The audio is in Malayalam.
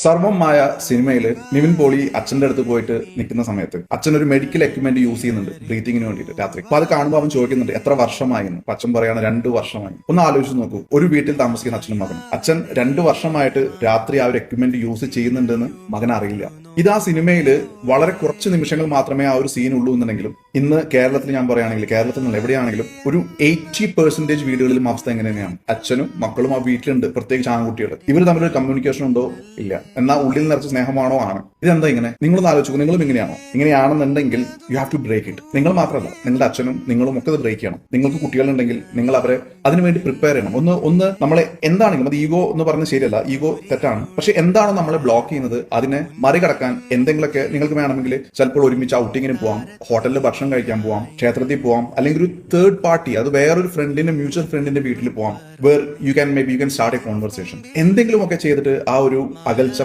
സർവമായ സിനിമയിൽ നിവിൻ പോളി അച്ഛന്റെ അടുത്ത് പോയിട്ട് നിൽക്കുന്ന സമയത്ത് അച്ഛൻ ഒരു മെഡിക്കൽ എക്യുപ്മെന്റ് യൂസ് ചെയ്യുന്നുണ്ട് ബ്രീത്തിങ്ങിന് വേണ്ടിയിട്ട് രാത്രി. അപ്പൊ അത് കാണുമ്പോൾ അവൻ ചോദിക്കുന്നുണ്ട് എത്ര വർഷമായി. അച്ഛൻ പറയാണ് 2 വർഷമായി. ഒന്ന് ആലോചിച്ച് നോക്കൂ, ഒരു വീട്ടിൽ താമസിക്കുന്ന അച്ഛനും മകനും. അച്ഛൻ 2 വർഷമായിട്ട് രാത്രി ആ ഒരു എക്യുപ്മെന്റ് യൂസ് ചെയ്യുന്നുണ്ടെന്ന് മകൻ അറിയില്ല. ഇത് ആ സിനിമയിൽ വളരെ കുറച്ച് നിമിഷങ്ങൾ മാത്രമേ ആ ഒരു സീൻ ഉള്ളൂ എന്നുണ്ടെങ്കിലും ഇന്ന് കേരളത്തിൽ ഞാൻ പറയുകയാണെങ്കിൽ, കേരളത്തിൽ നിന്ന് എവിടെയാണെങ്കിലും ഒരു 80% വീടുകളിലും അവസ്ഥ എങ്ങനെയാണ്? അച്ഛനും മക്കളും ആ വീട്ടിലുണ്ട്, പ്രത്യേകിച്ച് ആൺകുട്ടികൾ. ഇവർ തമ്മിലൊരു കമ്മ്യൂണിക്കേഷൻ ഉണ്ടോ? ഇല്ല. എന്നാൽ ഉള്ളിൽ നിറച്ച് സ്നേഹമാണോ? ആണ്. ഇതെന്താ ഇങ്ങനെ? നിങ്ങളൊന്ന് ആലോചിച്ചു, നിങ്ങളും ഇങ്ങനെയാണോ? ഇങ്ങനെയാണെന്നുണ്ടെങ്കിൽ you have to break it. നിങ്ങൾ മാത്രമല്ല, നിങ്ങളുടെ അച്ഛനും നിങ്ങളും ഒക്കെ ഇത് ബ്രേക്ക് ചെയ്യണം. നിങ്ങൾക്ക് കുട്ടികളുണ്ടെങ്കിൽ നിങ്ങൾ അവരെ അതിനുവേണ്ടി പ്രിപ്പയർ ചെയ്യണം. ഒന്ന് നമ്മളെ എന്താണെങ്കിലും, അത് ഈഗോ എന്ന് പറഞ്ഞത് ശരിയല്ല, ഈഗോ തെറ്റാണ്. പക്ഷെ എന്താണോ നമ്മളെ ബ്ലോക്ക് ചെയ്യുന്നത് അതിനെ മറികടക്കാൻ എന്തെങ്കിലുമൊക്കെ നിങ്ങൾക്ക് വേണമെങ്കിൽ ചിലപ്പോൾ ഒരുമിച്ച് ഔട്ടിങ്ങിന് പോവാം, ഹോട്ടലിൽ ഭക്ഷണം കഴിക്കാൻ പോവാം, ക്ഷേത്രത്തിൽ പോവാം, അല്ലെങ്കിൽ ഒരു തേർഡ് പാർട്ടി, അത് വേറൊരു ഫ്രണ്ടിന്റെ മ്യൂച്വൽ ഫ്രണ്ടിന്റെ വീട്ടിൽ പോവാം, where you can start a conversation. എന്തെങ്കിലും ഒക്കെ ചെയ്തിട്ട് ആ ഒരു അകൽച്ച